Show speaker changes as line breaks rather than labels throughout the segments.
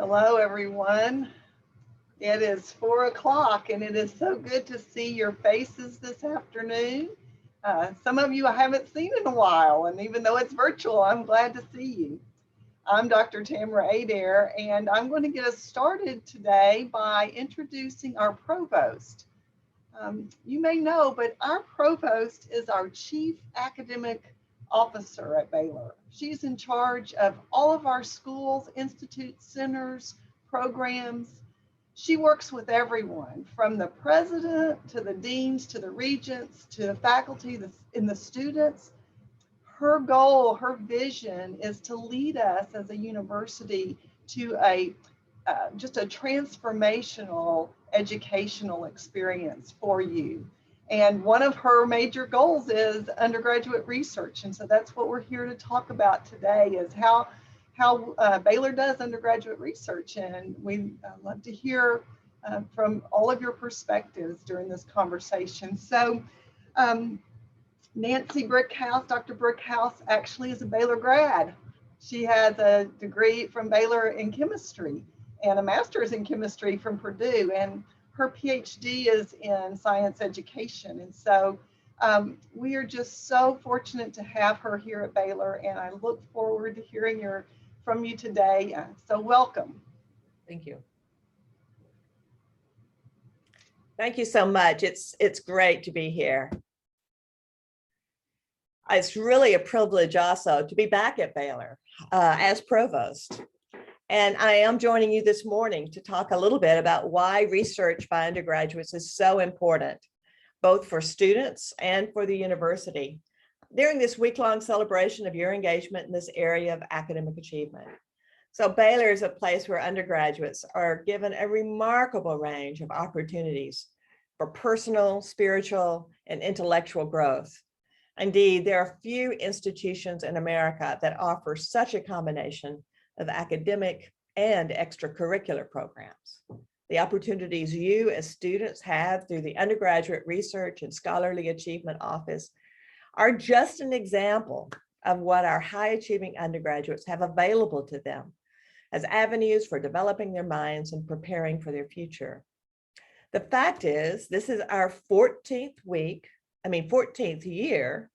Hello, everyone. It is 4 o'clock, and it is so good to see your faces this afternoon. Some of you I haven't seen in a while, and even though it's virtual, I'm glad to see you. I'm Dr. Tamara Adair, and I'm going to get us started today by introducing our provost. You may know, but our provost is our chief academic officer at Baylor. She's in charge of all of our schools, institutes, centers, programs. She works with everyone from the president to the deans to the regents to the faculty and the students. Her goal, her vision is to lead us as a university to just a transformational educational experience for you. And one of her major goals is undergraduate research. And so that's what we're here to talk about today is how Baylor does undergraduate research. And we love to hear from all of your perspectives during this conversation. So Nancy Brickhouse, Dr. Brickhouse actually is a Baylor grad. She has a degree from Baylor in chemistry and a master's in chemistry from Purdue, and her PhD is in science education. And so we are just so fortunate to have her here at Baylor, and I look forward to hearing from you today. So welcome.
Thank you. Thank you so much. It's great to be here. It's really a privilege also to be back at Baylor as provost. And I am joining you this morning to talk a little bit about why research by undergraduates is so important, both for students and for the university, during this week-long celebration of your engagement in this area of academic achievement. So Baylor is a place where undergraduates are given a remarkable range of opportunities for personal, spiritual, and intellectual growth. Indeed, there are few institutions in America that offer such a combination of academic and extracurricular programs. The opportunities you as students have through the Undergraduate Research and Scholarly Achievement Office are just an example of what our high-achieving undergraduates have available to them as avenues for developing their minds and preparing for their future. The fact is, this is our 14th year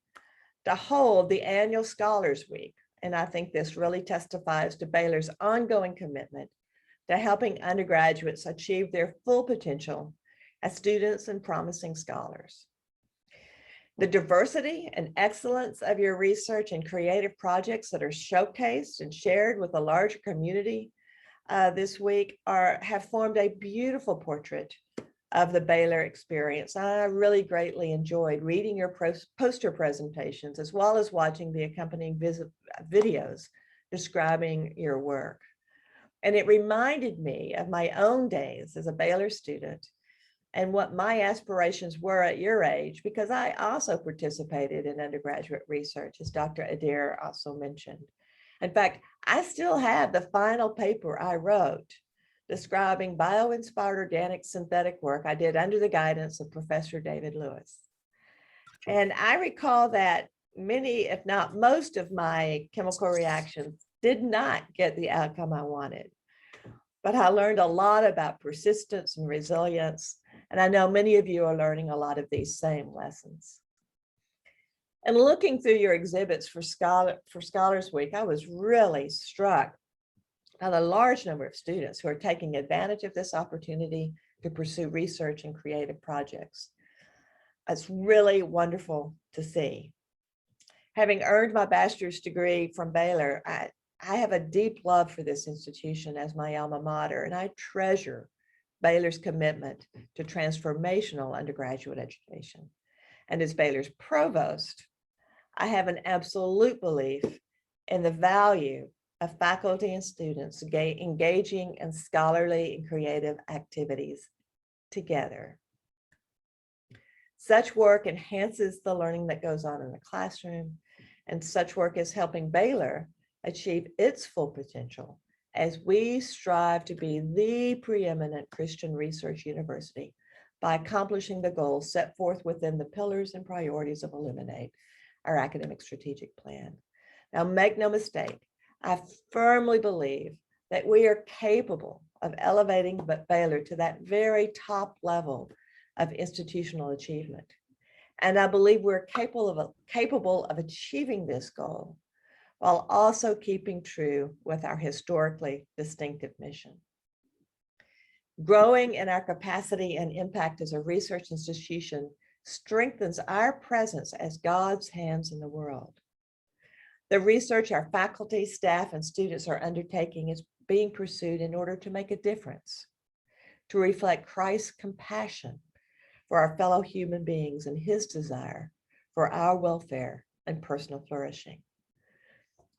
to hold the annual Scholars Week. And I think this really testifies to Baylor's ongoing commitment to helping undergraduates achieve their full potential as students and promising scholars. The diversity and excellence of your research and creative projects that are showcased and shared with a larger community this week have formed a beautiful portrait of the Baylor experience. I really greatly enjoyed reading your poster presentations as well as watching the accompanying videos describing your work. And it reminded me of my own days as a Baylor student and what my aspirations were at your age, because I also participated in undergraduate research, as Dr. Adair also mentioned. In fact, I still have the final paper I wrote describing bio-inspired organic synthetic work I did under the guidance of Professor David Lewis. And I recall that many, if not most of my chemical reactions did not get the outcome I wanted. But I learned a lot about persistence and resilience. And I know many of you are learning a lot of these same lessons. And looking through your exhibits for Scholars Week, I was really struck by the large number of students who are taking advantage of this opportunity to pursue research and creative projects. It's really wonderful to see. Having earned my bachelor's degree from Baylor, I have a deep love for this institution as my alma mater, and I treasure Baylor's commitment to transformational undergraduate education. And as Baylor's provost, I have an absolute belief in the value of faculty and students engaging in scholarly and creative activities together. Such work enhances the learning that goes on in the classroom, and such work is helping Baylor achieve its full potential as we strive to be the preeminent Christian research university by accomplishing the goals set forth within the pillars and priorities of Illuminate, our academic strategic plan. Now, make no mistake, I firmly believe that we are capable of elevating Baylor to that very top level of institutional achievement. And I believe we're capable of achieving this goal while also keeping true with our historically distinctive mission. Growing in our capacity and impact as a research institution strengthens our presence as God's hands in the world. The research our faculty, staff, and students are undertaking is being pursued in order to make a difference, to reflect Christ's compassion for our fellow human beings and his desire for our welfare and personal flourishing.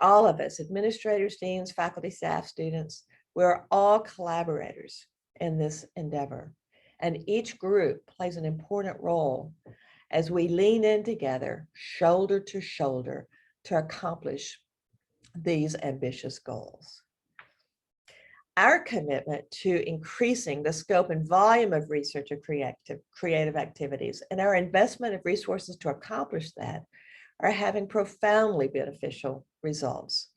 All of us, administrators, deans, faculty, staff, students, we're all collaborators in this endeavor, and each group plays an important role as we lean in together, shoulder to shoulder, to accomplish these ambitious goals. Our commitment to increasing the scope and volume of research and creative activities and our investment of resources to accomplish that are having profoundly beneficial results.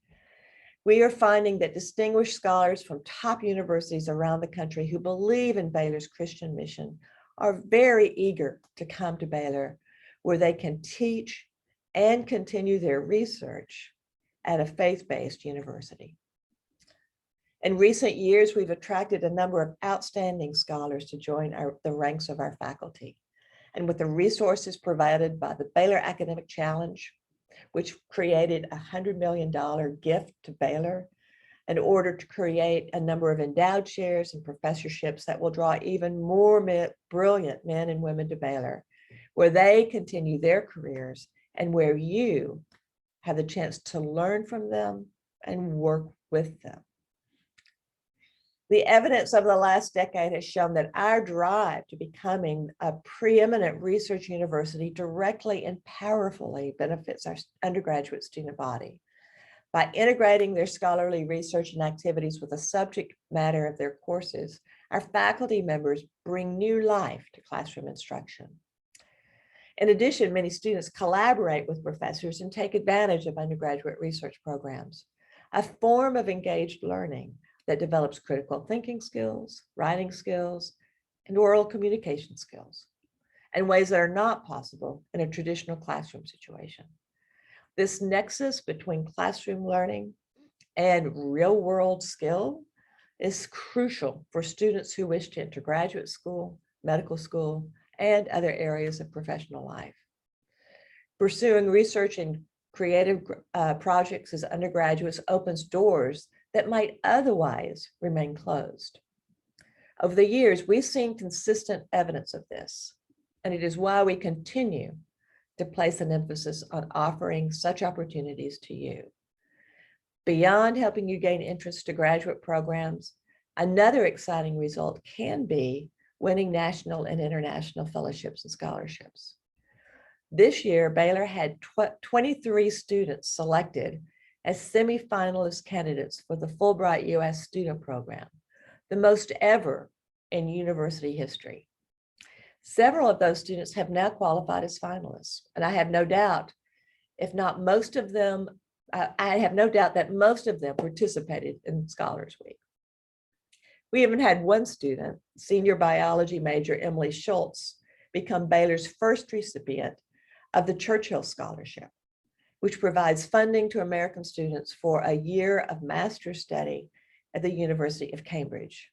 We are finding that distinguished scholars from top universities around the country who believe in Baylor's Christian mission are very eager to come to Baylor, where they can teach and continue their research at a faith-based university. In recent years, we've attracted a number of outstanding scholars to join the ranks of our faculty. And with the resources provided by the Baylor Academic Challenge, which created a $100 million gift to Baylor in order to create a number of endowed chairs and professorships that will draw even more brilliant men and women to Baylor, where they continue their careers and where you have the chance to learn from them and work with them. The evidence of the last decade has shown that our drive to becoming a preeminent research university directly and powerfully benefits our undergraduate student body. By integrating their scholarly research and activities with the subject matter of their courses, our faculty members bring new life to classroom instruction. In addition, many students collaborate with professors and take advantage of undergraduate research programs, a form of engaged learning that develops critical thinking skills, writing skills, and oral communication skills in ways that are not possible in a traditional classroom situation. This nexus between classroom learning and real-world skill is crucial for students who wish to enter graduate school, medical school, and other areas of professional life. Pursuing research and creative projects as undergraduates opens doors that might otherwise remain closed. Over the years, we've seen consistent evidence of this, and it is why we continue to place an emphasis on offering such opportunities to you. Beyond helping you gain interest to graduate programs, another exciting result can be winning national and international fellowships and scholarships. This year, Baylor had 23 students selected as semifinalist candidates for the Fulbright U.S. student program, the most ever in university history. Several of those students have now qualified as finalists, and I have no doubt, if not most of them, I have no doubt that most of them participated in Scholars Week. We even had one student, senior biology major Emily Schultz, become Baylor's first recipient of the Churchill Scholarship, which provides funding to American students for a year of master's study at the University of Cambridge.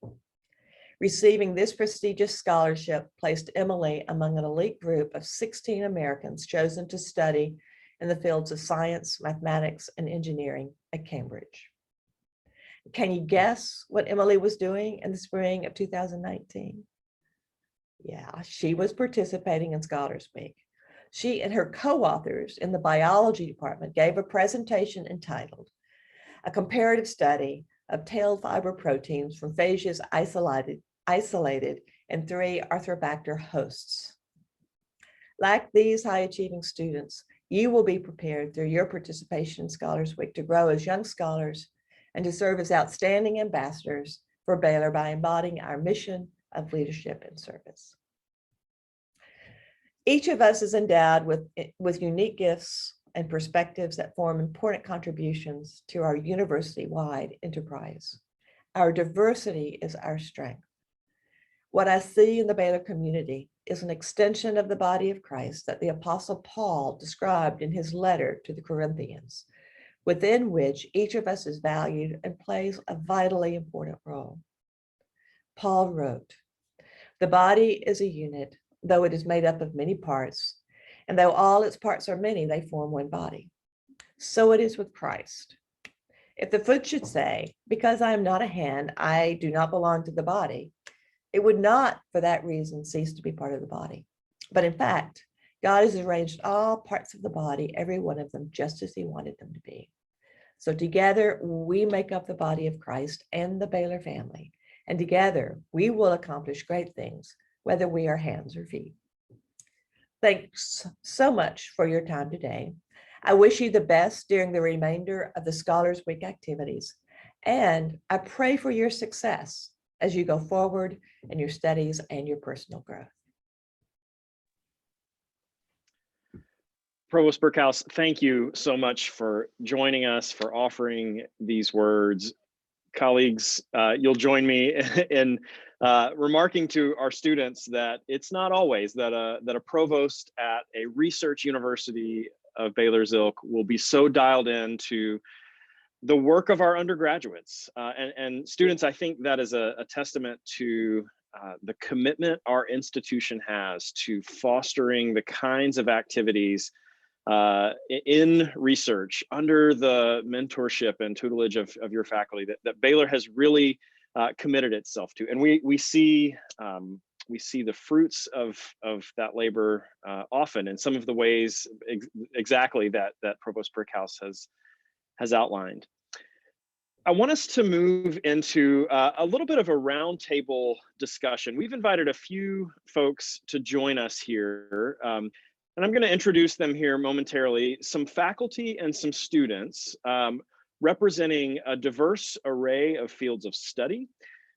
Receiving this prestigious scholarship placed Emily among an elite group of 16 Americans chosen to study in the fields of science, mathematics, and engineering at Cambridge. Can you guess what Emily was doing in the spring of 2019? Yeah, she was participating in Scholars Week. She and her co-authors in the biology department gave a presentation entitled "A Comparative Study of Tail Fiber Proteins from Phages Isolated in 3 Arthrobacter Hosts." Like these high-achieving students, you will be prepared through your participation in Scholars Week to grow as young scholars and to serve as outstanding ambassadors for Baylor by embodying our mission of leadership and service. Each of us is endowed with unique gifts and perspectives that form important contributions to our university-wide enterprise. Our diversity is our strength. What I see in the Baylor community is an extension of the body of Christ that the Apostle Paul described in his letter to the Corinthians, within which each of us is valued and plays a vitally important role. Paul wrote, "The body is a unit, though it is made up of many parts, and though all its parts are many, they form one body. So it is with Christ. If the foot should say, 'Because I am not a hand, I do not belong to the body,' it would not for that reason cease to be part of the body. But in fact, God has arranged all parts of the body, every one of them, just as he wanted them to be. So together we make up the body of Christ and the Baylor family, and together we will accomplish great things, whether we are hands or feet." Thanks so much for your time today. I wish you the best during the remainder of the Scholars Week activities, and I pray for your success as you go forward in your studies and your personal growth.
Provost Brickhouse, thank you so much for joining us, for offering these words. Colleagues, you'll join me in remarking to our students that it's not always that a provost at a research university of Baylor's ilk will be so dialed in to the work of our undergraduates. And students, I think that is a testament to the commitment our institution has to fostering the kinds of activities in research under the mentorship and tutelage of your faculty that Baylor has really committed itself to. And we see the fruits of that labor often in some of the ways exactly that Provost Brickhouse has outlined. I want us to move into a little bit of a roundtable discussion. We've invited a few folks to join us here. And I'm going to introduce them here momentarily, some faculty and some students representing a diverse array of fields of study,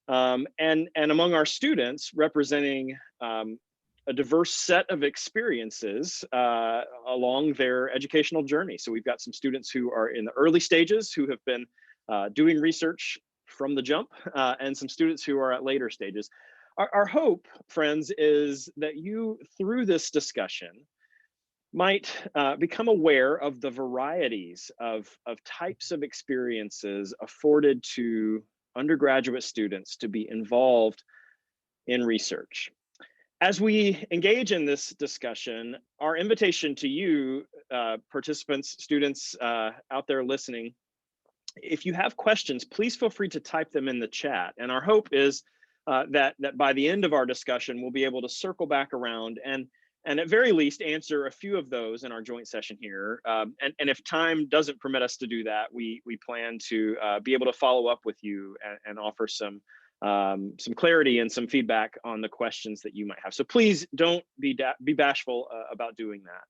and among our students representing a diverse set of experiences along their educational journey. So we've got some students who are in the early stages who have been doing research from the jump, and some students who are at later stages. Our hope, friends, is that you, through this discussion, might become aware of the varieties of types of experiences afforded to undergraduate students to be involved in research. As we engage in this discussion, our invitation to you, participants, students out there listening, if you have questions, please feel free to type them in the chat. And our hope is that by the end of our discussion, we'll be able to circle back around and at very least answer a few of those in our joint session here. And if time doesn't permit us to do that, we plan to be able to follow up with you and offer some clarity and some feedback on the questions that you might have. So please don't be bashful about doing that.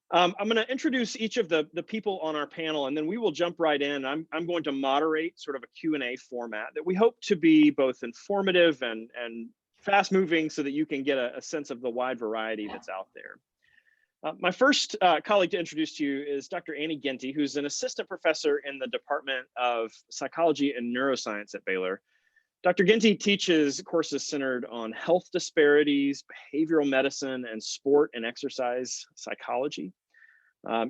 I'm going to introduce each of the people on our panel, and then we will jump right in. I'm going to moderate sort of a Q&A format that we hope to be both informative and fast moving so that you can get a sense of the wide variety that's out there. My first colleague to introduce to you is Dr. Annie Ginty, who's an assistant professor in the Department of Psychology and Neuroscience at Baylor. Dr. Ginty teaches courses centered on health disparities, behavioral medicine, and sport and exercise psychology.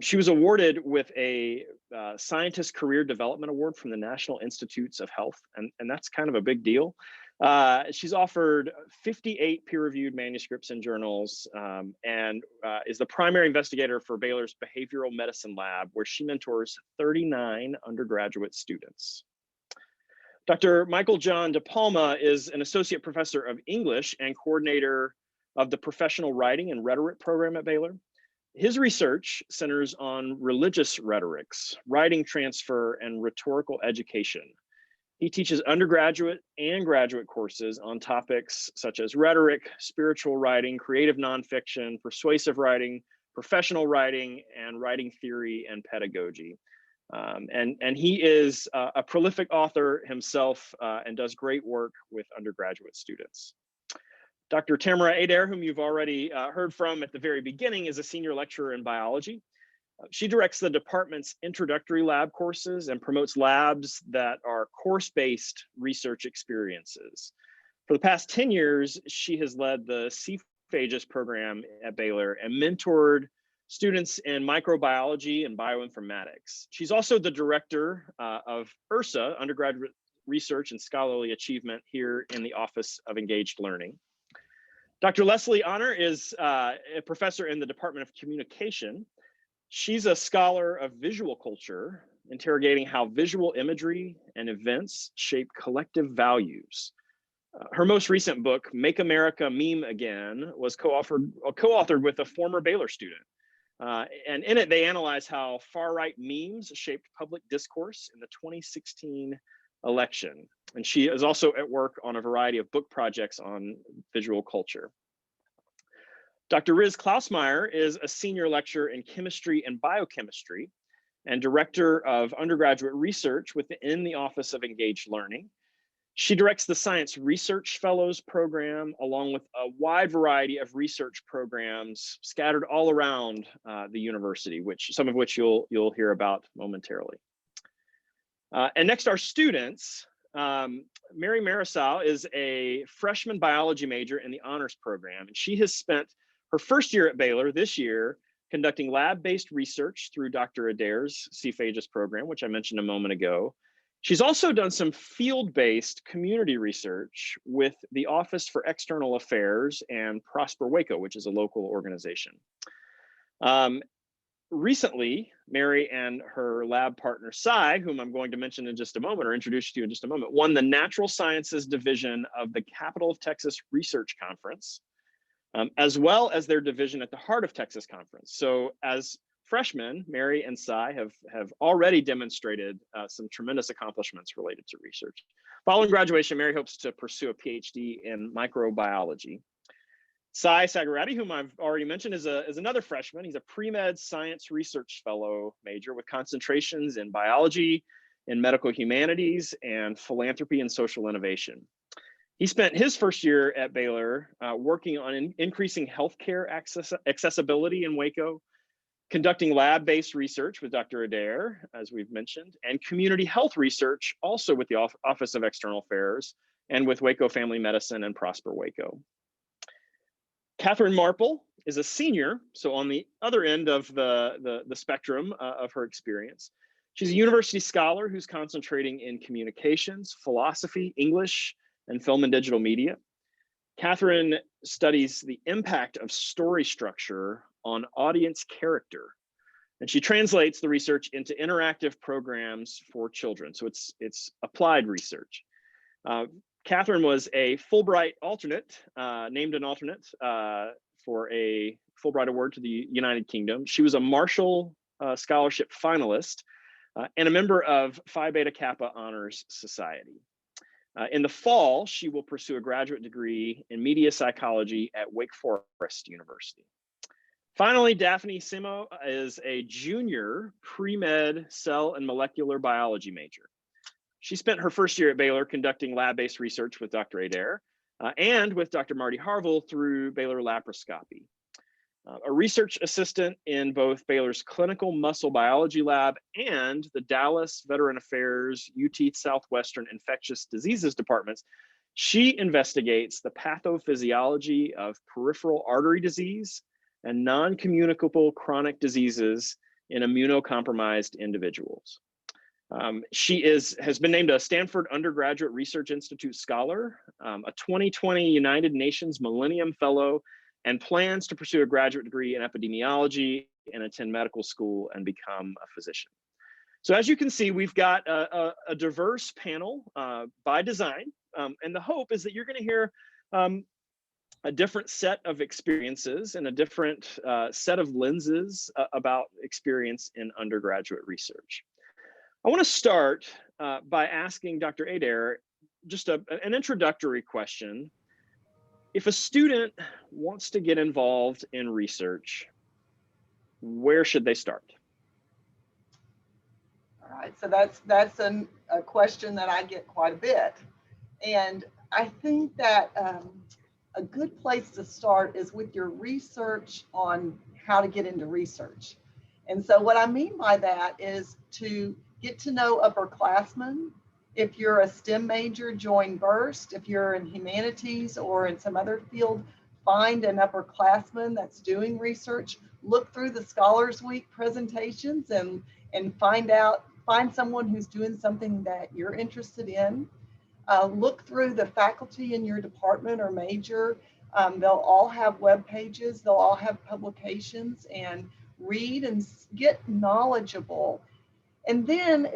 She was awarded with a Scientist Career Development Award from the National Institutes of Health, and that's kind of a big deal. She's authored 58 peer-reviewed manuscripts and journals, and is the primary investigator for Baylor's Behavioral Medicine Lab, where she mentors 39 undergraduate students. Dr. Michael John DePalma is an associate professor of English and coordinator of the Professional Writing and Rhetoric program at Baylor. His research centers on religious rhetorics, writing transfer, and rhetorical education. He teaches undergraduate and graduate courses on topics such as rhetoric, spiritual writing, creative nonfiction, persuasive writing, professional writing, and writing theory and pedagogy. And he is a prolific author himself and does great work with undergraduate students. Dr. Tamara Adair, whom you've already heard from at the very beginning, is a senior lecturer in biology. She directs the department's introductory lab courses and promotes labs that are course-based research experiences. For the past 10 years, she has led the CPHAGIS program at Baylor and mentored students in microbiology and bioinformatics. She's also the director of URSA, Undergraduate Research and Scholarly Achievement, here in the Office of Engaged Learning. Dr. Leslie Honor is a professor in the Department of Communication. She's a scholar of visual culture, interrogating how visual imagery and events shape collective values. Her most recent book, Make America Meme Again, was co-authored with a former Baylor student. And in it, they analyze how far-right memes shaped public discourse in the 2016 election. And she is also at work on a variety of book projects on visual culture. Dr. Riz Klausmeyer is a senior lecturer in chemistry and biochemistry and director of undergraduate research within the Office of Engaged Learning. She directs the Science Research Fellows program, along with a wide variety of research programs scattered all around the university, some of which you'll hear about momentarily. And next, our students. Mary Marisal is a freshman biology major in the honors program, and she has spent her first year at Baylor this year conducting lab-based research through Dr. Adair's CPHAGIS program, which I mentioned a moment ago. She's also done some field-based community research with the Office for External Affairs and Prosper Waco, which is a local organization. Recently, Mary and her lab partner, Cy, whom I'm going to mention in just a moment, or introduce to you in just a moment, won the Natural Sciences Division of the Capital of Texas Research Conference, as well as their division at the Heart of Texas Conference. So as freshmen, Mary and Cy have already demonstrated some tremendous accomplishments related to research. Following graduation, Mary hopes to pursue a PhD in microbiology. Cy Sagarati, whom I've already mentioned, is another freshman. He's a pre-med science research fellow major with concentrations in biology, in medical humanities, and philanthropy and social innovation. He spent his first year at Baylor working on increasing healthcare accessibility in Waco, conducting lab-based research with Dr. Adair, as we've mentioned, and community health research also with the Office of External Affairs and with Waco Family Medicine and Prosper Waco. Catherine Marple is a senior, so on the other end of the spectrum of her experience. She's a university scholar who's concentrating in communications, philosophy, English, and film and digital media. Catherine studies the impact of story structure on audience character, and she translates the research into interactive programs for children. So it's applied research. Catherine was a Fulbright alternate, named an alternate for a Fulbright award to the United Kingdom. She was a Marshall Scholarship finalist and a member of Phi Beta Kappa Honors Society. In the fall, she will pursue a graduate degree in media psychology at Wake Forest University. Finally, Daphne Simo is a junior pre-med cell and molecular biology major. She spent her first year at Baylor conducting lab-based research with Dr. Adair and with Dr. Marty Harville through Baylor Laparoscopy. A research assistant in both Baylor's clinical muscle biology lab and the Dallas Veteran Affairs UT Southwestern Infectious Diseases departments, she investigates the pathophysiology of peripheral artery disease and non-communicable chronic diseases in immunocompromised individuals. She has been named a Stanford Undergraduate Research Institute Scholar, a 2020 United Nations Millennium Fellow, and plans to pursue a graduate degree in epidemiology and attend medical school and become a physician. So as you can see, we've got a diverse panel by design, and the hope is that you're going to hear a different set of experiences and a different set of lenses about experience in undergraduate research. I want to start by asking Dr. Adair just an introductory question. If a student wants to get involved in research, where should they start?
All right, so that's a question that I get quite a bit. And I think that a good place to start is with your research on how to get into research. And so what I mean by that is to get to know upperclassmen. If you're a STEM major, join Burst. If you're in humanities or in some other field, find an upperclassman that's doing research. Look through the Scholars Week presentations and find someone who's doing something that you're interested in. Look through the faculty in your department or major. They'll all have web pages, they'll all have publications, and read and get knowledgeable. And then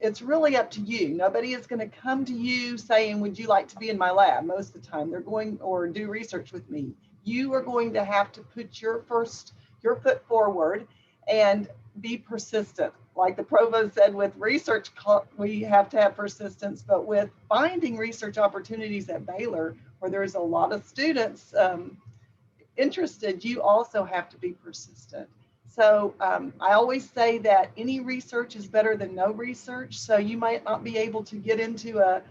it's really up to you. Nobody is going to come to you saying, would you like to be in my lab? Most of the time they're going, or do research with me. You are going to have to put your foot forward and be persistent. Like the provost said, with research, we have to have persistence, but with finding research opportunities at Baylor, where there's a lot of students interested, you also have to be persistent. So I always say that any research is better than no research. So you might not be able to get into a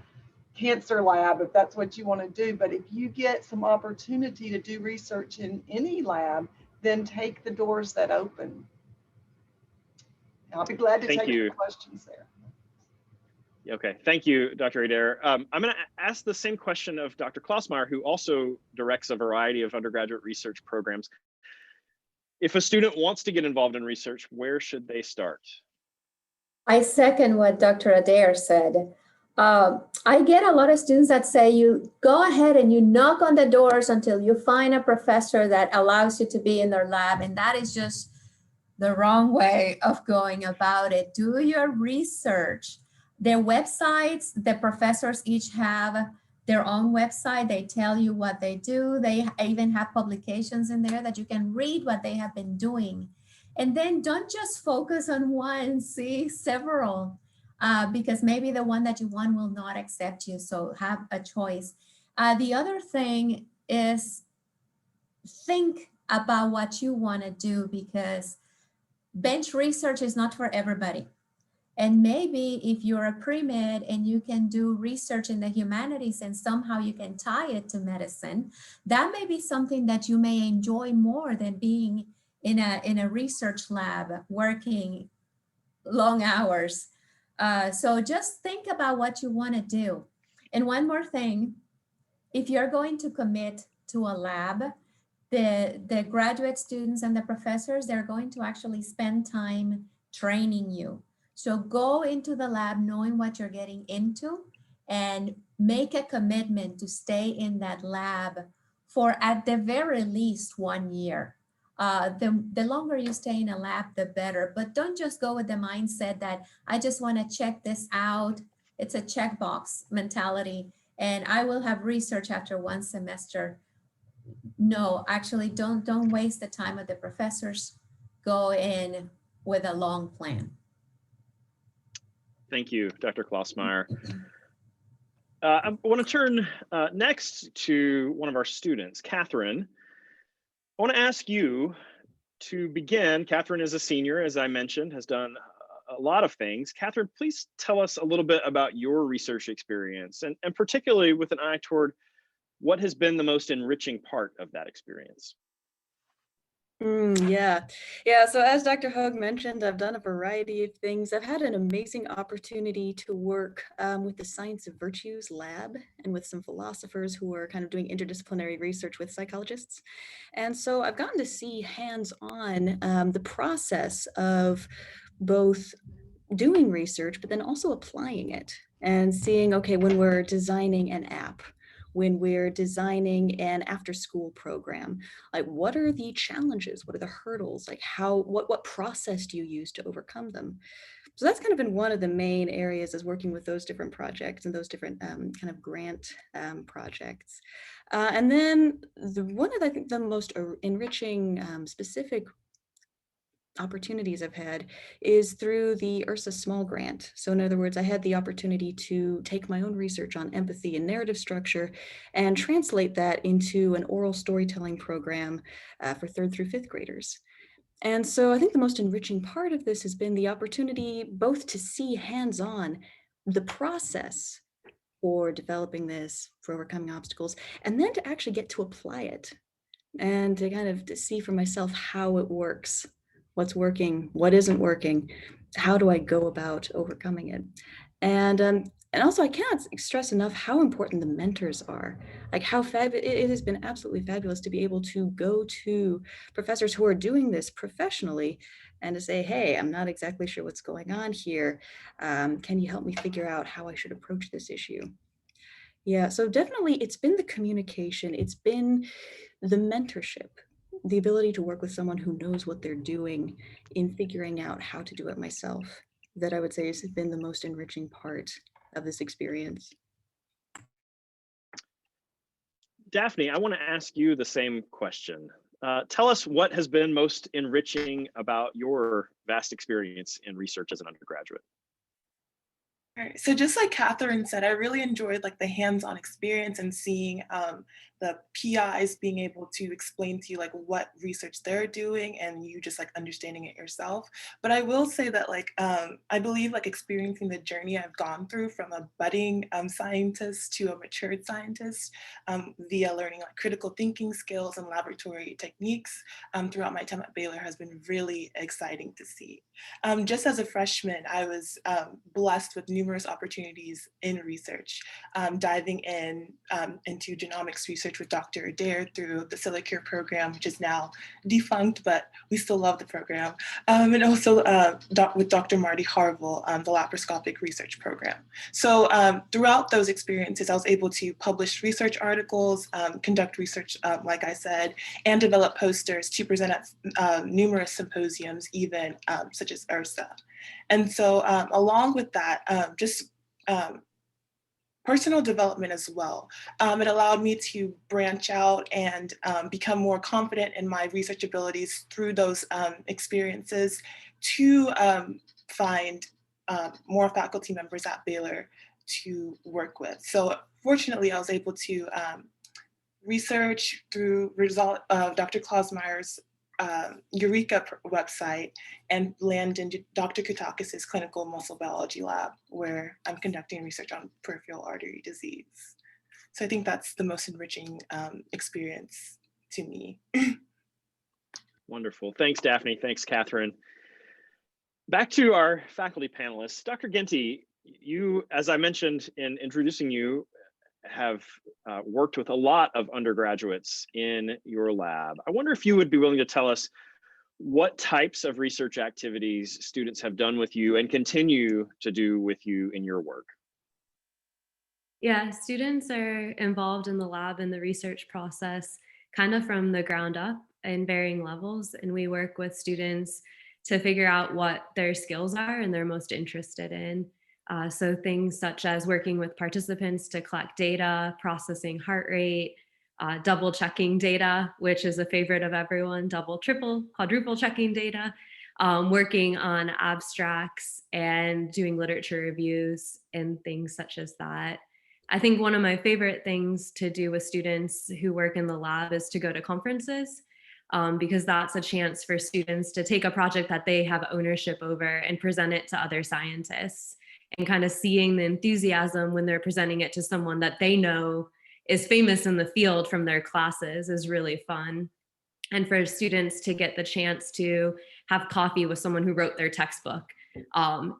cancer lab if that's what you want to do, but if you get some opportunity to do research in any lab, then take the doors that open. I'll be glad to take your questions there.
Okay, thank you, Dr. Adair. I'm going to ask the same question of Dr. Klausmeier, who also directs a variety of undergraduate research programs. If a student wants to get involved in research, where should they start?
I second what Dr. Adair said. I get a lot of students that say you go ahead and you knock on the doors until you find a professor that allows you to be in their lab, and that is just the wrong way of going about it. Do your research. Their websites, the professors each have their own website. They tell you what they do. They even have publications in there that you can read what they have been doing. And then don't just focus on one, see several, because maybe the one that you want will not accept you. So have a choice. The other thing is think about what you want to do, because bench research is not for everybody. And maybe if you're a pre-med and you can do research in the humanities and somehow you can tie it to medicine, that may be something that you may enjoy more than being in a research lab working long hours. So just think about what you want to do. And one more thing, if you're going to commit to a lab, the graduate students and the professors, they're going to actually spend time training you. So go into the lab knowing what you're getting into and make a commitment to stay in that lab for at the very least 1 year. The longer you stay in a lab, the better. But don't just go with the mindset that I just want to check this out. It's a checkbox mentality, and I will have research after 1 semester. No, actually, don't waste the time of the professors. Go in with a long plan.
Thank you, Dr. Klausmeier. I want to turn next to one of our students, Catherine. I want to ask you to begin. Catherine is a senior, as I mentioned, has done a lot of things. Catherine, please tell us a little bit about your research experience, and particularly with an eye toward what has been the most enriching part of that experience.
Yeah. So as Dr. Hogue mentioned, I've done a variety of things. I've had an amazing opportunity to work with the Science of Virtues lab and with some philosophers who are kind of doing interdisciplinary research with psychologists. And so I've gotten to see hands-on the process of both doing research, but then also applying it and seeing, okay, when we're designing an app, when we're designing an after-school program, like what are the challenges? What are the hurdles? Like what process do you use to overcome them? So that's kind of been one of the main areas, is working with those different projects and those different kind of grant projects. And then one of I think the most enriching specific opportunities I've had is through the Ursa Small grant. So in other words, I had the opportunity to take my own research on empathy and narrative structure and translate that into an oral storytelling program for 3rd through 5th graders. And so I think the most enriching part of this has been the opportunity both to see hands-on the process for developing this, for overcoming obstacles, and then to actually get to apply it and to kind of see for myself how it works what's working, what isn't working, how do I go about overcoming it? And also, I cannot stress enough how important the mentors are. Like how it has been absolutely fabulous to be able to go to professors who are doing this professionally and to say, hey, I'm not exactly sure what's going on here. Can you help me figure out how I should approach this issue? Yeah, so definitely it's been the communication, it's been the mentorship, the ability to work with someone who knows what they're doing in figuring out how to do it myself, that I would say has been the most enriching part of this experience.
Daphne, I want to ask you the same question. Tell us what has been most enriching about your vast experience in research as an undergraduate.
All right. So just like Catherine said, I really enjoyed like the hands-on experience and seeing the PIs being able to explain to you like what research they're doing and you just like understanding it yourself. But I will say that like I believe like experiencing the journey I've gone through from a budding scientist to a matured scientist via learning like critical thinking skills and laboratory techniques throughout my time at Baylor has been really exciting to see. Just as a freshman, I was blessed with numerous opportunities in research, diving into genomics research with Dr. Adair through the Silicure program, which is now defunct, but we still love the program. And also with Dr. Marty Harville, the laparoscopic research program. So throughout those experiences, I was able to publish research articles, conduct research, like I said, and develop posters to present at numerous symposiums, even such as URSA. And so along with that, personal development as well. It allowed me to branch out and become more confident in my research abilities through those experiences to find more faculty members at Baylor to work with. So fortunately, I was able to research through result of Dr. Klausmeyer's Eureka website and land in Dr. Kutakis' clinical muscle biology lab, where I'm conducting research on peripheral artery disease. So I think that's the most enriching experience to me.
Wonderful. Thanks, Daphne. Thanks, Catherine. Back to our faculty panelists. Dr. Ginty, you, as I mentioned in introducing you, have worked with a lot of undergraduates in your lab. I wonder if you would be willing to tell us what types of research activities students have done with you and continue to do with you in your work.
Yeah, students are involved in the lab and the research process kind of from the ground up in varying levels. And we work with students to figure out what their skills are and they're most interested in. So things such as working with participants to collect data, processing heart rate, double checking data, which is a favorite of everyone, double, triple, quadruple checking data, working on abstracts and doing literature reviews and things such as that. I think one of my favorite things to do with students who work in the lab is to go to conferences, because that's a chance for students to take a project that they have ownership over and present it to other scientists. And kind of seeing the enthusiasm when they're presenting it to someone that they know is famous in the field from their classes is really fun. And for students to get the chance to have coffee with someone who wrote their textbook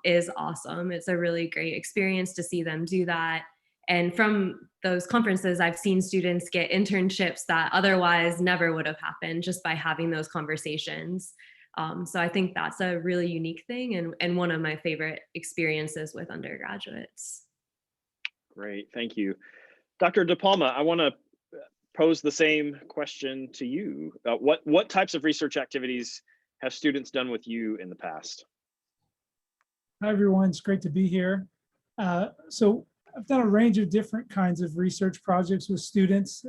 is awesome. It's a really great experience to see them do that. And from those conferences, I've seen students get internships that otherwise never would have happened just by having those conversations. So I think that's a really unique thing and one of my favorite experiences with undergraduates.
Great, thank you. Dr. De Palma, I want to pose the same question to you. What types of research activities have students done with you in the past?
Hi, everyone. It's great to be here. So I've done a range of different kinds of research projects with students.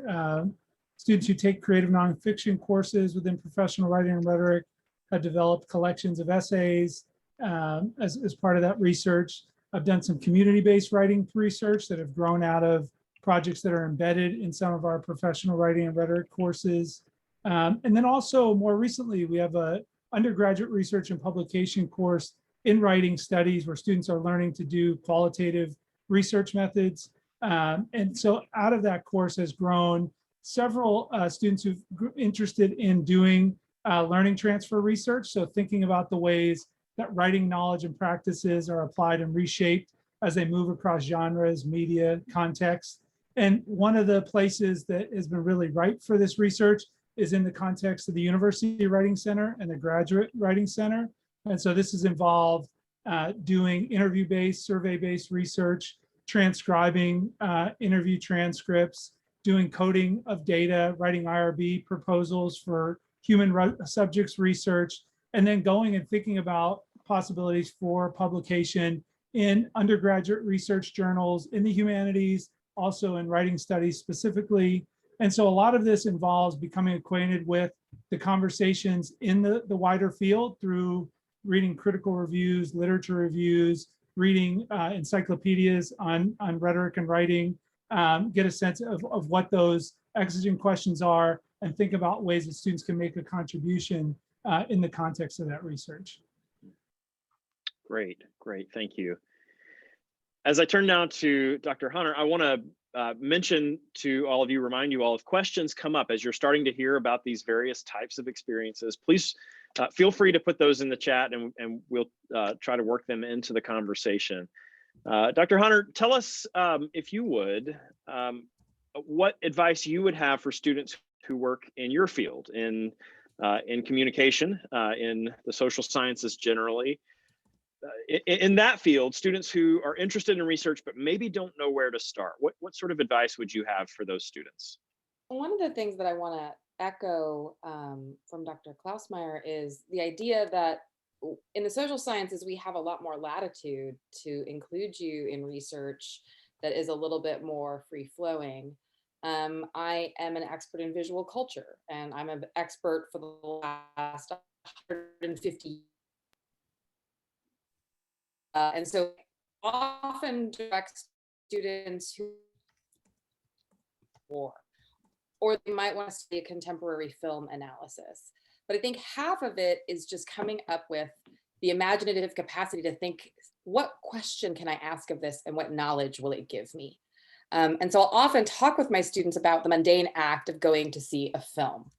Students who take creative nonfiction courses within professional writing and rhetoric have developed collections of essays as part of that research. I've done some community-based writing research that have grown out of projects that are embedded in some of our professional writing and rhetoric courses. And then also more recently, we have a undergraduate research and publication course in writing studies where students are learning to do qualitative research methods. And so out of that course has grown several students who've interested in doing learning transfer research. So thinking about the ways that writing knowledge and practices are applied and reshaped as they move across genres, media, context. And one of the places that has been really ripe for this research is in the context of the University Writing Center and the Graduate Writing Center. And so this has involved doing interview-based, survey-based research, transcribing interview transcripts, doing coding of data, writing IRB proposals for human subjects research, and then going and thinking about possibilities for publication in undergraduate research journals, in the humanities, also in writing studies specifically. And so a lot of this involves becoming acquainted with the conversations in the wider field through reading critical reviews, literature reviews, reading encyclopedias on rhetoric and writing, get a sense of what those exigent questions are, and think about ways that students can make a contribution in the context of that research.
Great, great, thank you. As I turn now to Dr. Hunter, I want to mention to all of you, remind you all, if questions come up as you're starting to hear about these various types of experiences, please feel free to put those in the chat, and we'll try to work them into the conversation. Dr. Hunter, tell us, if you would, what advice you would have for students who work in your field, in communication, in the social sciences generally. In that field, students who are interested in research but maybe don't know where to start, what sort of advice would you have for those students?
One of the things that I want to echo from Dr. Klausmeier is the idea that in the social sciences, we have a lot more latitude to include you in research that is a little bit more free-flowing. I am an expert in visual culture, and I'm an expert for the last 150 years. And so often direct students who or they might want to study a contemporary film analysis. But I think half of it is just coming up with the imaginative capacity to think, what question can I ask of this and what knowledge will it give me? And so I'll often talk with my students about the mundane act of going to see a film,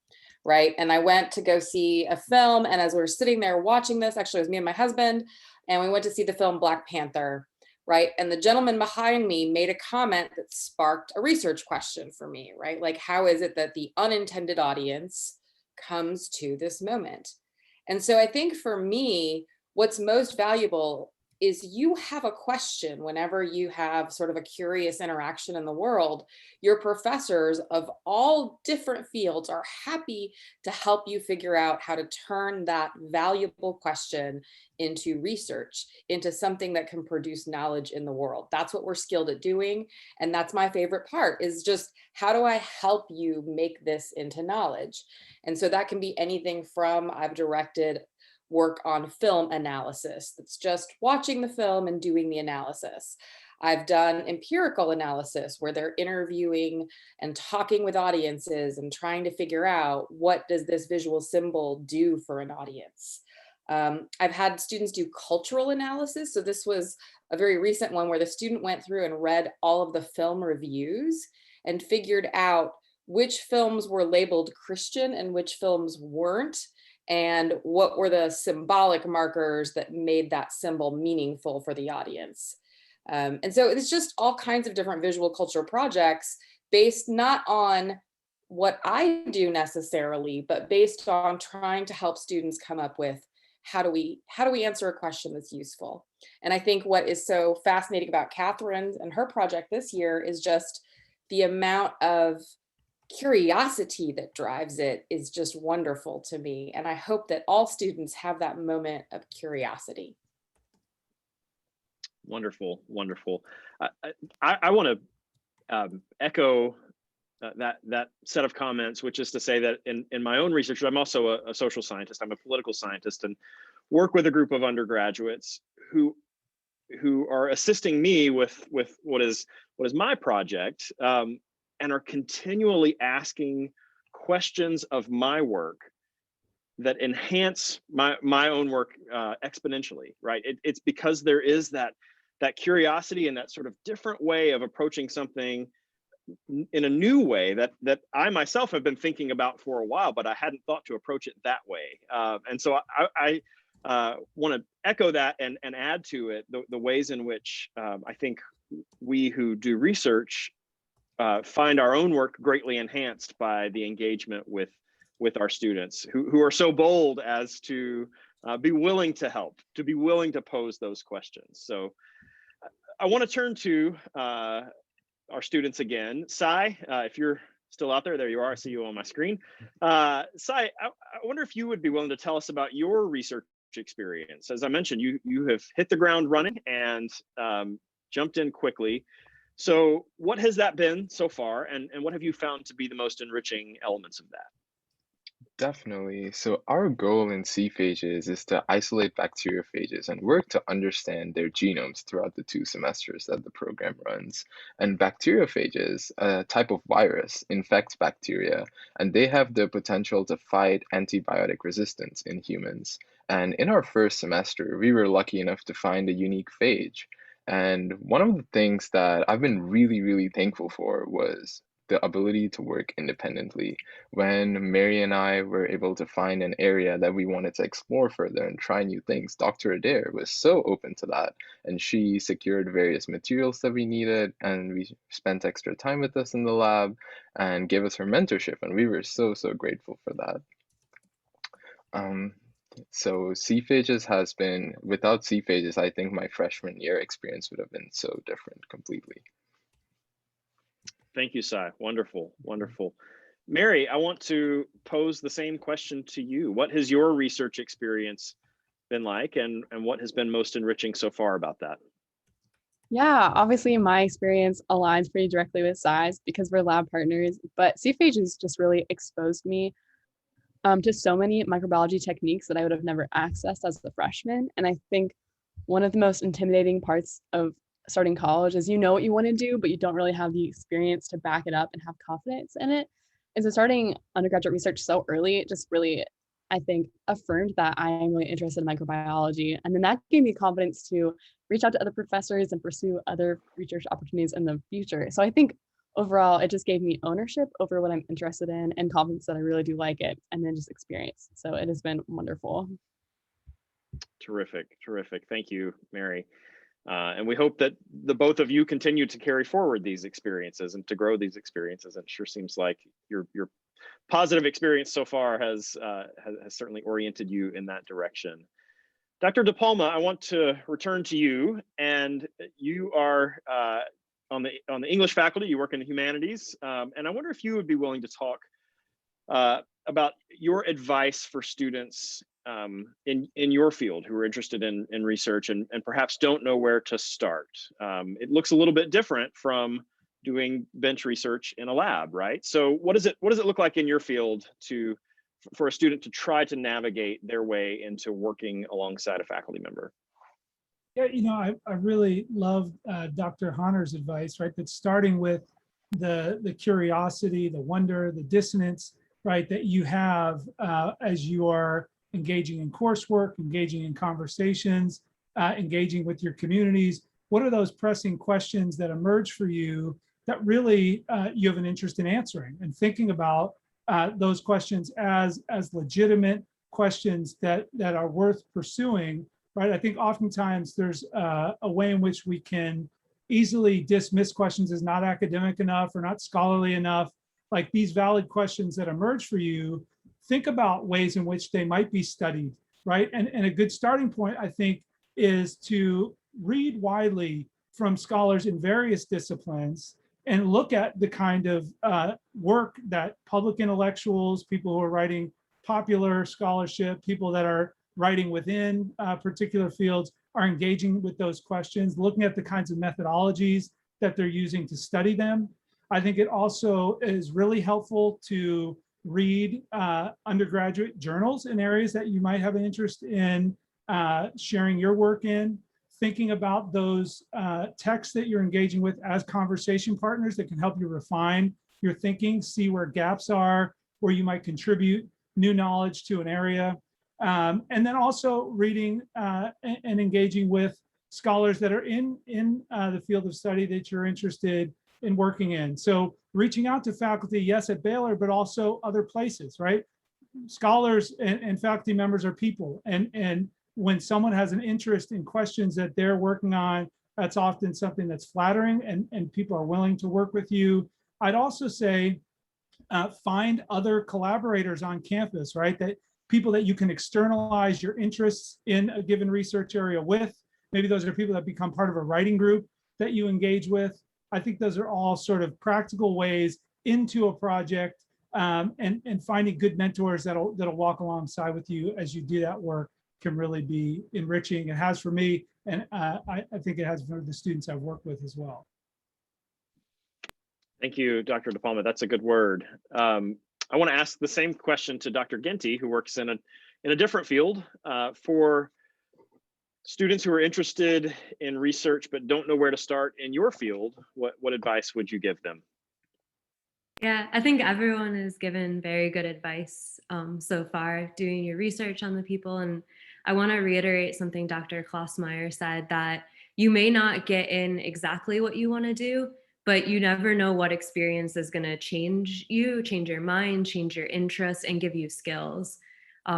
right? And I went to go see a film, and as we were sitting there watching this, actually it was me and my husband, and we went to see the film Black Panther, right? And the gentleman behind me made a comment that sparked a research question for me, right? Like, how is it that the unintended audience comes to this moment? And so I think for me, what's most valuable is you have a question whenever you have sort of a curious interaction in the world. Your professors of all different fields are happy to help you figure out how to turn that valuable question into research, into something that can produce knowledge in the world. That's what we're skilled at doing. And that's my favorite part, is just, how do I help you make this into knowledge? And so that can be anything from, I've directed work on film analysis, that's just watching the film and doing the analysis. I've done empirical analysis where they're interviewing and talking with audiences and trying to figure out, what does this visual symbol do for an audience? I've had students do cultural analysis. So this was a very recent one where the student went through and read all of the film reviews and figured out which films were labeled Christian and which films weren't, and what were the symbolic markers that made that symbol meaningful for the audience. And so it's just all kinds of different visual culture projects based not on what I do necessarily, but based on trying to help students come up with, how do we answer a question that's useful? And I think what is so fascinating about Catherine's and her project this year is just the amount of curiosity that drives it is just wonderful to me. And I hope that all students have that moment of curiosity.
Wonderful, wonderful. I want to echo that set of comments, which is to say that in my own research, I'm also a social scientist. I'm a political scientist, and work with a group of undergraduates who are assisting me with what is my project, and are continually asking questions of my work that enhance my own work exponentially, right? It's because there is that curiosity and that sort of different way of approaching something in a new way that I myself have been thinking about for a while, but I hadn't thought to approach it that way. And so I want to echo that and add to it the ways in which I think we who do research find our own work greatly enhanced by the engagement with our students who are so bold as to be willing to help, to be willing to pose those questions. So I want to turn to our students again. Sai, if you're still out there you are, I see you on my screen. Sai, I wonder if you would be willing to tell us about your research experience. As I mentioned, you have hit the ground running and jumped in quickly. So what has that been so far, and what have you found to be the most enriching elements of that?
Definitely. So our goal in C-phages is to isolate bacteriophages and work to understand their genomes throughout the 2 semesters that the program runs. And bacteriophages, a type of virus, infects bacteria, and they have the potential to fight antibiotic resistance in humans. And in our first semester, we were lucky enough to find a unique phage. And one of the things that I've been really, really thankful for was the ability to work independently. When Mary and I were able to find an area that we wanted to explore further and try new things, Dr. Adair was so open to that, and she secured various materials that we needed, and we spent extra time with us in the lab and gave us her mentorship, and we were so grateful for that. So C-phages has been, without C-phages, I think my freshman year experience would have been so different completely.
Thank you, Sai. Wonderful, wonderful. Mary, I want to pose the same question to you. What has your research experience been like, and what has been most enriching so far about that?
Yeah, obviously my experience aligns pretty directly with Sai's because we're lab partners, but C-phages just really exposed me to so many microbiology techniques that I would have never accessed as a freshman. And I think one of the most intimidating parts of starting college is you know what you want to do, but you don't really have the experience to back it up and have confidence in it. And so starting undergraduate research so early, it just really, I think, affirmed that I am really interested in microbiology. And then that gave me confidence to reach out to other professors and pursue other research opportunities in the future. So I think overall, it just gave me ownership over what I'm interested in and confidence that I really do like it, and then just experience. So it has been wonderful.
Terrific, terrific. Thank you, Mary. And we hope that the both of you continue to carry forward these experiences and to grow these experiences. And it sure seems like your positive experience so far has certainly oriented you in that direction. Dr. De Palma, I want to return to you, and you are on the English faculty. You work in the humanities, and I wonder if you would be willing to talk about your advice for students in your field who are interested in research and perhaps don't know where to start. It looks a little bit different from doing bench research in a lab, right? So what does it look like in your field for a student to try to navigate their way into working alongside a faculty member?
Yeah, you know, I really love Dr. Honner's advice, right? That starting with the curiosity, the wonder, the dissonance, right, that you have as you are engaging in coursework, engaging in conversations, engaging with your communities. What are those pressing questions that emerge for you that really you have an interest in answering, and thinking about those questions as legitimate questions that are worth pursuing, right? I think oftentimes there's a way in which we can easily dismiss questions as not academic enough or not scholarly enough. Like these valid questions that emerge for you, think about ways in which they might be studied, right? And a good starting point, I think, is to read widely from scholars in various disciplines and look at the kind of work that public intellectuals, people who are writing popular scholarship, people that are writing within particular fields are engaging with those questions, looking at the kinds of methodologies that they're using to study them. I think it also is really helpful to read undergraduate journals in areas that you might have an interest in sharing your work in, thinking about those texts that you're engaging with as conversation partners that can help you refine your thinking, see where gaps are, where you might contribute new knowledge to an area. And then also reading and engaging with scholars that are in the field of study that you're interested in working in. So reaching out to faculty, yes, at Baylor, but also other places, right? Scholars and faculty members are people. And when someone has an interest in questions that they're working on, that's often something that's flattering, and people are willing to work with you. I'd also say, find other collaborators on campus, right? That people that you can externalize your interests in a given research area with. Maybe those are people that become part of a writing group that you engage with. I think those are all sort of practical ways into a project, and finding good mentors that'll walk alongside with you as you do that work can really be enriching. It has for me, and I think it has for the students I've worked with as well.
Thank you, Dr. De Palma. That's a good word. I want to ask the same question to Dr. Ginty, who works in a different field. For students who are interested in research but don't know where to start in your field, what advice would you give them?
Yeah, I think everyone has given very good advice so far, doing your research on the people. And I want to reiterate something Dr. Klossmeyer said, that you may not get in exactly what you want to do, but you never know what experience is going to change you, change your mind, change your interests, and give you skills.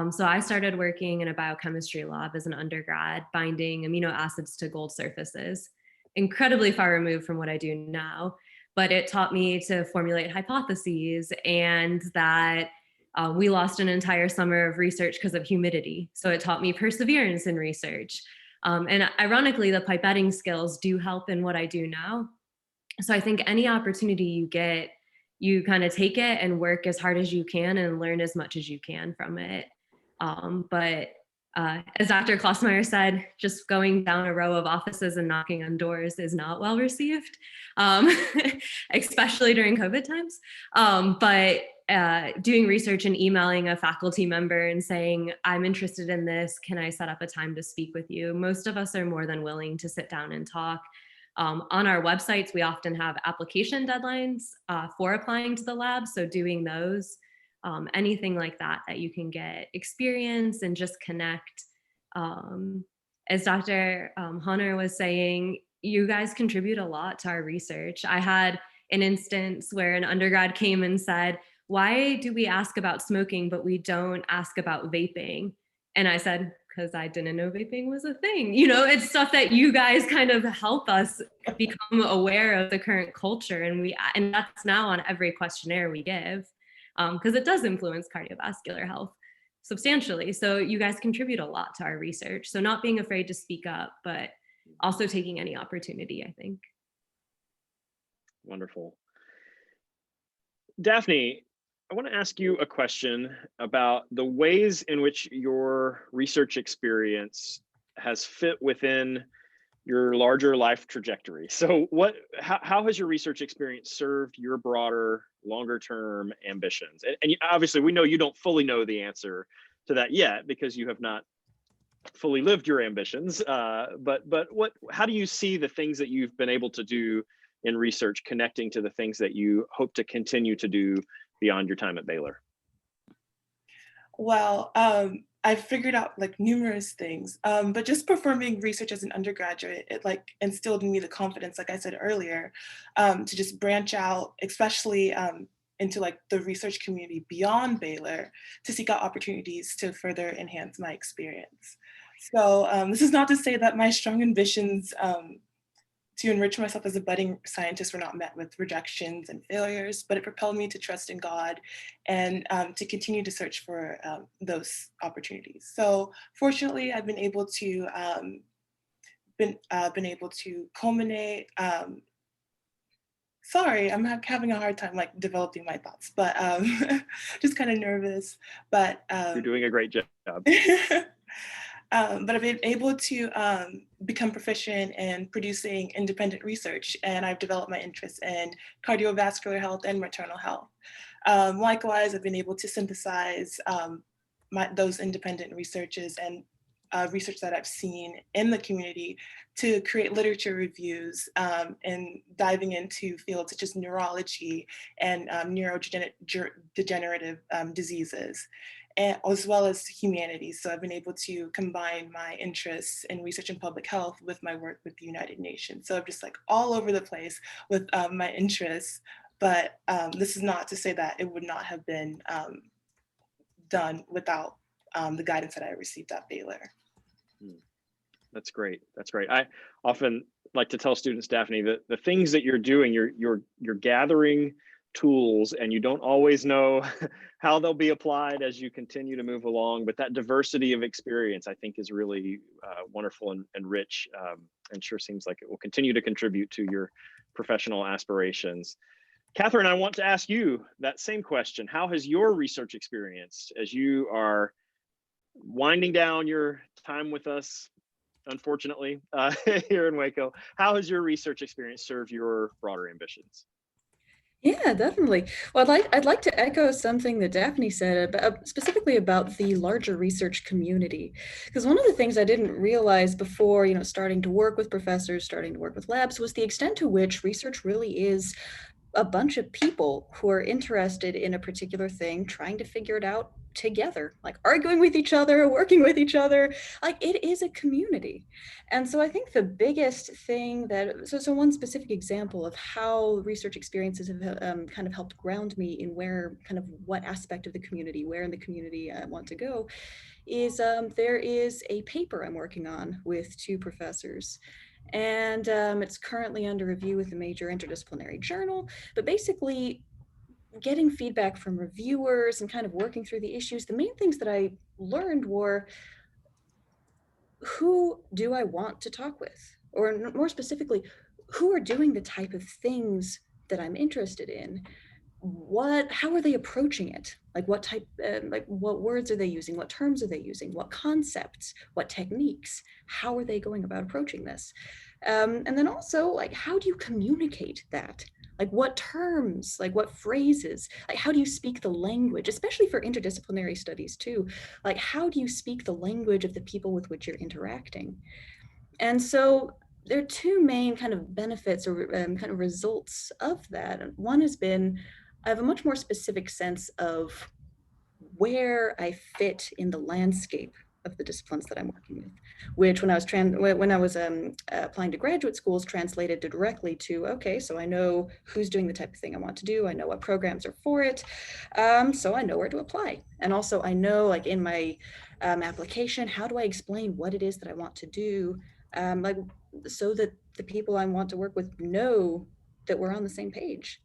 So I started working in a biochemistry lab as an undergrad, binding amino acids to gold surfaces, incredibly far removed from what I do now. But it taught me to formulate hypotheses, and that we lost an entire summer of research because of humidity. So it taught me perseverance in research. And ironically, the pipetting skills do help in what I do now. So I think any opportunity you get, you kind of take it and work as hard as you can and learn as much as you can from it. But as Dr. Klossmeyer said, just going down a row of offices and knocking on doors is not well received, especially during COVID times. But doing research and emailing a faculty member and saying, I'm interested in this, can I set up a time to speak with you? Most of us are more than willing to sit down and talk. On our websites, we often have application deadlines for applying to the lab. So doing those, anything like that you can get experience and just connect. As Dr. Hunter was saying, you guys contribute a lot to our research. I had an instance where an undergrad came and said, why do we ask about smoking, but we don't ask about vaping? And I said, because I didn't know vaping was a thing. You know, it's stuff that you guys kind of help us become aware of the current culture. And that's now on every questionnaire we give, because it does influence cardiovascular health substantially. So you guys contribute a lot to our research. So not being afraid to speak up, but also taking any opportunity, I think.
Wonderful. Daphne, I want to ask you a question about the ways in which your research experience has fit within your larger life trajectory. So how has your research experience served your broader, longer term ambitions? And obviously we know you don't fully know the answer to that yet because you have not fully lived your ambitions. But how do you see the things that you've been able to do in research connecting to the things that you hope to continue to do beyond your time at Baylor?
Well, I figured out like numerous things, but just performing research as an undergraduate, it like instilled in me the confidence, like I said earlier, to just branch out, especially into like the research community beyond Baylor, to seek out opportunities to further enhance my experience. So this is not to say that my strong ambitions to enrich myself as a budding scientist were not met with rejections and failures, but it propelled me to trust in God and to continue to search for those opportunities. So fortunately, I've been able to culminate. Sorry, I'm having a hard time like developing my thoughts, but just kind of nervous. But
you're doing a great job.
But I've been able to become proficient in producing independent research, and I've developed my interests in cardiovascular health and maternal health. Likewise, I've been able to synthesize those independent researches and research that I've seen in the community to create literature reviews and diving into fields such as neurology and neurodegenerative diseases. and as well as humanities. So I've been able to combine my interests in research and public health with my work with the United Nations. So I'm just like all over the place with my interests, but this is not to say that it would not have been done without the guidance that I received at Baylor.
That's great. That's great. I often like to tell students, Daphne, that the things that you're doing, you're gathering tools, and you don't always know how they'll be applied as you continue to move along. But that diversity of experience, I think, is really wonderful and rich, and sure seems like it will continue to contribute to your professional aspirations. Catherine, I want to ask you that same question. How has your research experience, as you are winding down your time with us, unfortunately, here in Waco, how has your research experience served your broader ambitions?
Yeah, definitely. Well, I'd like to echo something that Daphne said about, specifically about the larger research community. Because one of the things I didn't realize before, starting to work with professors, starting to work with labs, was the extent to which research really is a bunch of people who are interested in a particular thing, trying to figure it out together, like arguing with each other, working with each other. Like, it is a community. And so I think the biggest thing so one specific example of how research experiences have kind of helped ground me in what aspect of the community, where in the community I want to go, is there is a paper I'm working on with two professors. And it's currently under review with a major interdisciplinary journal, but basically getting feedback from reviewers and kind of working through the issues, the main things that I learned were, who do I want to talk with? Or more specifically, who are doing the type of things that I'm interested in? How are they approaching it? Like what words are they using? What terms are they using? What concepts? What techniques? How are they going about approaching this? And then also, like, how do you communicate that? Like, what terms, like what phrases, like how do you speak the language, especially for interdisciplinary studies too? Like, how do you speak the language of the people with which you're interacting? And so there are two main kind of benefits or kind of results of that. One has been, I have a much more specific sense of where I fit in the landscape of the disciplines that I'm working with, which when I was applying to graduate schools, translated directly to, okay, so I know who's doing the type of thing I want to do. I know what programs are for it. So I know where to apply. And also I know, like, in my application, how do I explain what it is that I want to do? So that the people I want to work with know that we're on the same page.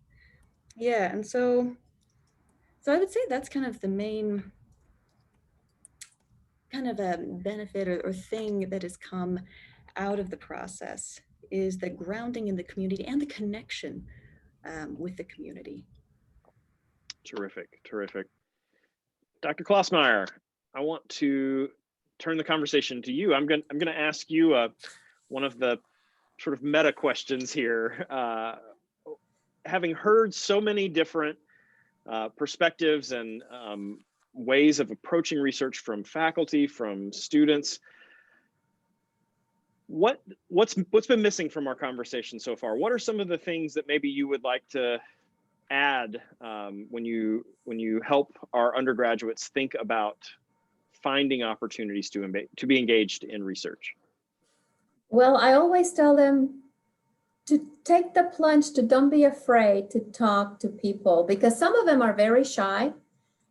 Yeah, and so I would say that's kind of the main kind of a benefit or thing that has come out of the process, is the grounding in the community and the connection with the community.
Terrific, terrific. Dr. Klossmeyer, I want to turn the conversation to you. I'm going to ask you one of the sort of meta questions here. Having heard so many different perspectives and ways of approaching research from faculty, from students, what's been missing from our conversation so far? What are some of the things that maybe you would like to add when you help our undergraduates think about finding opportunities to be engaged in research?
Well, I always tell them to take the plunge, to don't be afraid to talk to people, because some of them are very shy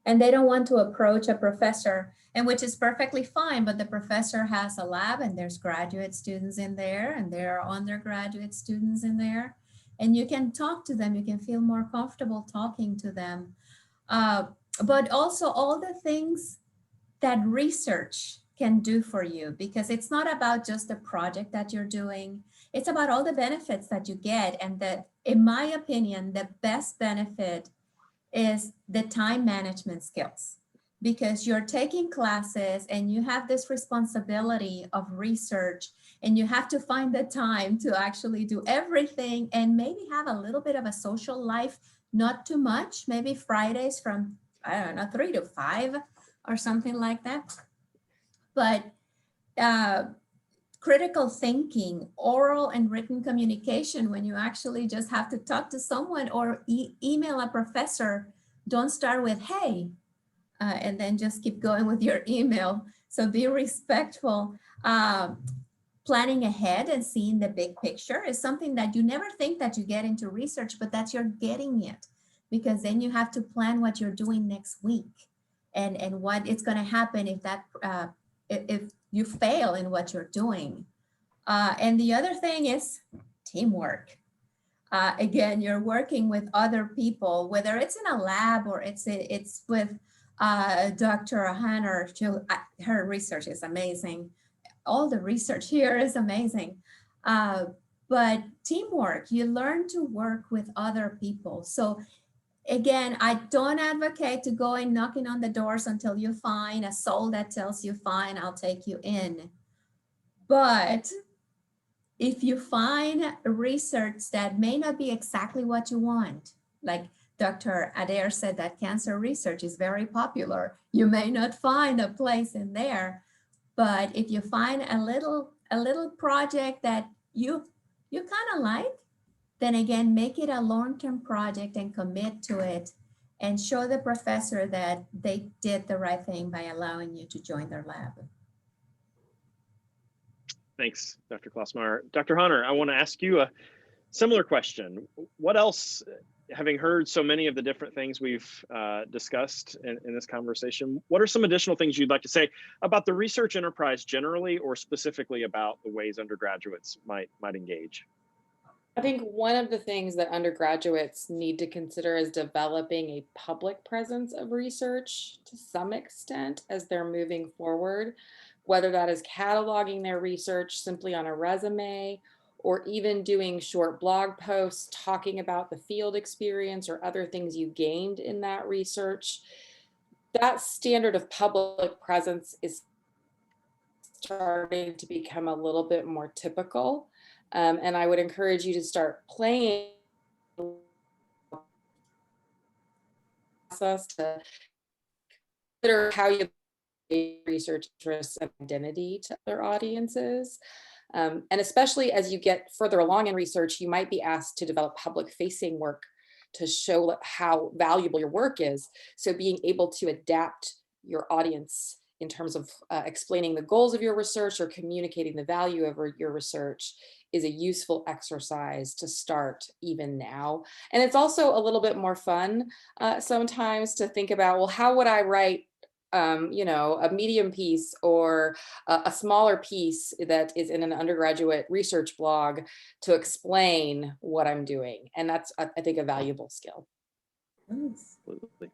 and they don't want to approach a professor, and which is perfectly fine, but the professor has a lab and there's graduate students in there and there are undergraduate students in there, and you can talk to them, you can feel more comfortable talking to them. But also all the things that research can do for you, because it's not about just the project that you're doing, it's about all the benefits that you get. And that, in my opinion, the best benefit is the time management skills, because you're taking classes and you have this responsibility of research and you have to find the time to actually do everything and maybe have a little bit of a social life, not too much, maybe Fridays from, I don't know, 3 to 5 or something like that. But critical thinking, oral and written communication, when you actually just have to talk to someone or email a professor, don't start with, hey, and then just keep going with your email. So be respectful. Planning ahead and seeing the big picture is something that you never think that you get into research, but that you're getting it, because then you have to plan what you're doing next week and what is going to happen if that if you fail in what you're doing. And the other thing is teamwork. Again, you're working with other people, whether it's in a lab or it's with Dr. Hanner. Her research is amazing. All the research here is amazing. But teamwork, you learn to work with other people. So again, I don't advocate to go and knocking on the doors until you find a soul that tells you, fine, I'll take you in. But if you find research that may not be exactly what you want, like Dr. Adair said that cancer research is very popular, you may not find a place in there. But if you find a little project that you kind of like, then again, make it a long-term project and commit to it and show the professor that they did the right thing by allowing you to join their lab.
Thanks, Dr. Klausmeyer. Dr. Hunter, I want to ask you a similar question. What else, having heard so many of the different things we've discussed in this conversation, what are some additional things you'd like to say about the research enterprise generally, or specifically about the ways undergraduates might engage?
I think one of the things that undergraduates need to consider is developing a public presence of research to some extent as they're moving forward, whether that is cataloging their research simply on a resume, or even doing short blog posts talking about the field experience or other things you gained in that research. That standard of public presence is starting to become a little bit more typical. And I would encourage you to start playing process to consider how you research interests and identity to other audiences. And especially as you get further along in research, you might be asked to develop public-facing work to show how valuable your work is. So being able to adapt your audience in terms of explaining the goals of your research or communicating the value of your research is a useful exercise to start even now. And it's also a little bit more fun sometimes to think about, well, how would I write a medium piece or a smaller piece that is in an undergraduate research blog to explain what I'm doing. And that's, I think, a valuable skill.
Absolutely.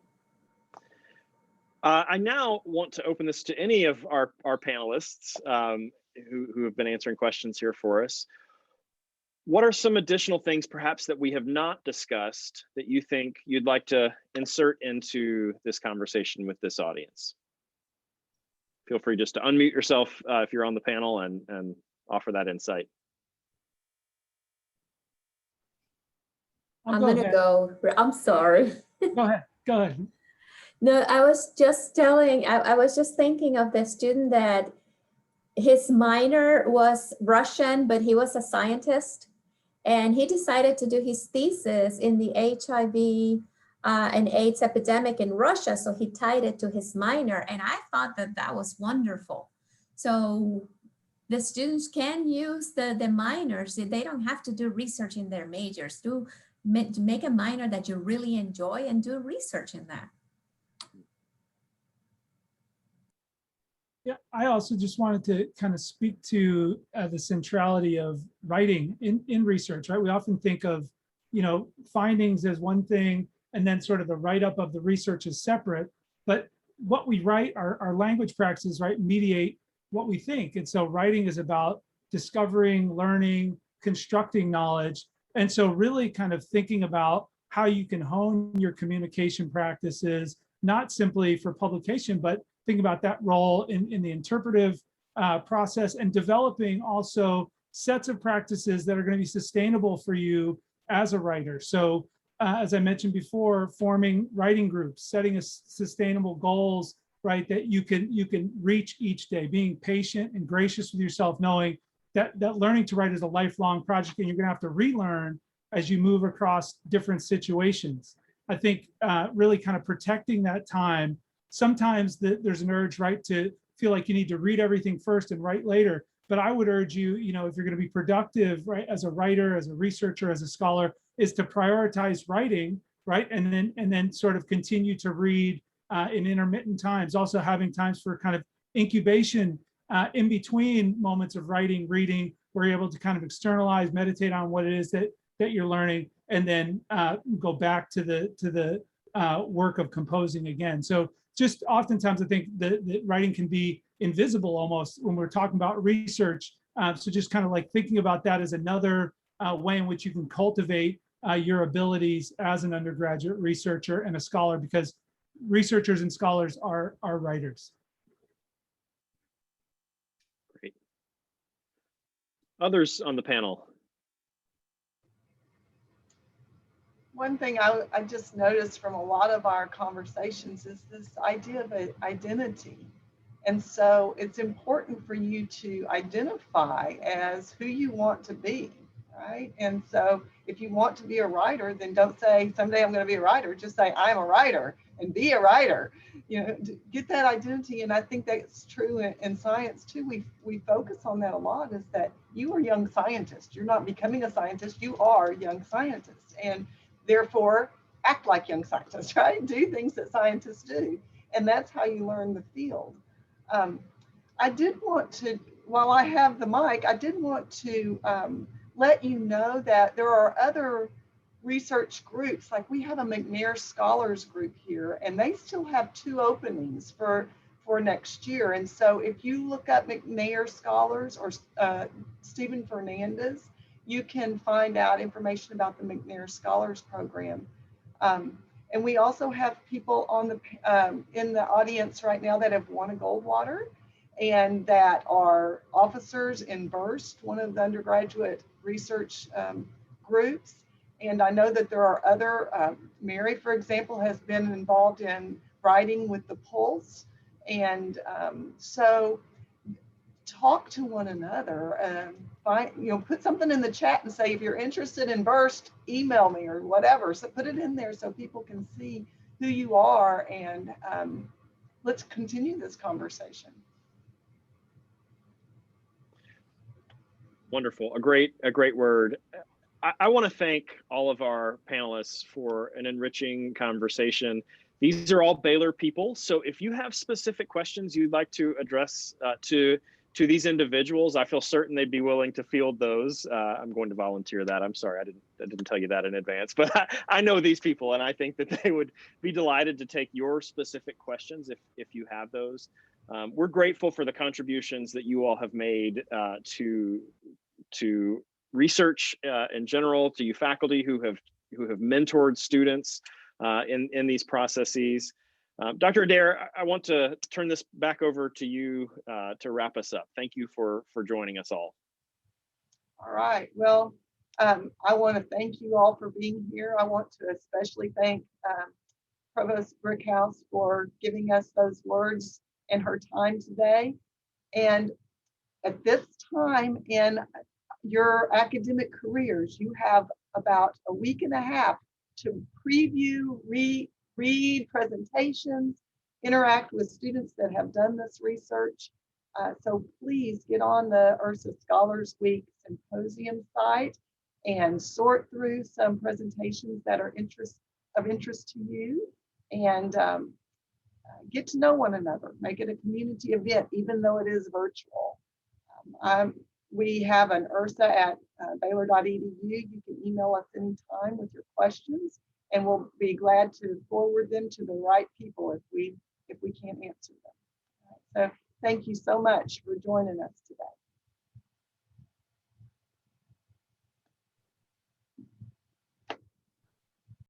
I now want to open this to any of our panelists who have been answering questions here for us. What are some additional things perhaps that we have not discussed that you think you'd like to insert into this conversation with this audience? Feel free just to unmute yourself if you're on the panel and offer that insight.
I'm gonna go. I'm sorry.
Go ahead. Go ahead.
No, I was just thinking of the student that his minor was Russian, but he was a scientist. And he decided to do his thesis in the HIV and AIDS epidemic in Russia. So he tied it to his minor. And I thought that was wonderful. So the students can use the minors. They don't have to do research in their majors. Make a minor that you really enjoy and do research in that.
Yeah, I also just wanted to kind of speak to the centrality of writing in research, right? We often think of, findings as one thing, and then sort of the write-up of the research is separate. But what we write, our language practices, right, mediate what we think. And so writing is about discovering, learning, constructing knowledge. And so really kind of thinking about how you can hone your communication practices, not simply for publication, but think about that role in the interpretive process, and developing also sets of practices that are going to be sustainable for you as a writer. So as I mentioned before, forming writing groups, setting a sustainable goals, right, that you can reach each day, being patient and gracious with yourself, knowing that learning to write is a lifelong project and you're going to have to relearn as you move across different situations. I think really kind of protecting that time sometimes there's an urge, right, to feel like you need to read everything first and write later. But I would urge you, if you're going to be productive, right, as a writer, as a researcher, as a scholar, is to prioritize writing, right, and then sort of continue to read in intermittent times. Also having times for kind of incubation in between moments of writing, reading, where you're able to kind of externalize, meditate on what it is that you're learning, and then go back to the work of composing again. So just oftentimes I think that writing can be invisible almost when we're talking about research. So just kind of like thinking about that as another way in which you can cultivate your abilities as an undergraduate researcher and a scholar, because researchers and scholars are writers.
Great. Others on the panel?
One thing I just noticed from a lot of our conversations is this idea of identity. And so it's important for you to identify as who you want to be, right? And so if you want to be a writer, then don't say someday I'm going to be a writer. Just say I'm a writer and be a writer. Get that identity. And I think that's true in science too. We focus on that a lot, is that you are a young scientist. You're not becoming a scientist. You are a young scientist. And therefore, act like young scientists, right? Do things that scientists do. And that's how you learn the field. I did want to, while I have the mic, I did want to let you know that there are other research groups. Like we have a McNair Scholars group here, and they still have 2 openings for next year. And so if you look up McNair Scholars or Stephen Fernandez, you can find out information about the McNair Scholars Program. And we also have people on the in the audience right now that have won a Goldwater and that are officers in BURST, one of the undergraduate research groups. And I know that there are other, Mary, for example, has been involved in writing with the Pulse. And so talk to one another, put something in the chat and say, if you're interested in BURST, email me or whatever. So put it in there so people can see who you are, and let's continue this conversation.
Wonderful, a great word. I want to thank all of our panelists for an enriching conversation. These are all Baylor people, so if you have specific questions you'd like to address to these individuals, I feel certain they'd be willing to field those. I'm going to volunteer that. I'm sorry, I didn't tell you that in advance, but I know these people, and I think that they would be delighted to take your specific questions if you have those. We're grateful for the contributions that you all have made to research in general, to you faculty who have mentored students in these processes. Dr. Adair, I want to turn this back over to you to wrap us up. Thank you for joining us all.
All right. Well, I want to thank you all for being here. I want to especially thank Provost Brickhouse for giving us those words and her time today. And at this time in your academic careers, you have about a week and a half to preview, read presentations, interact with students that have done this research. So please get on the URSA Scholars Week Symposium site and sort through some presentations that are of interest to you, and get to know one another. Make it a community event, even though it is virtual. We have an URSA at baylor.edu. You can email us anytime with your questions, and we'll be glad to forward them to the right people if we can't answer them. So thank you so much for joining us today.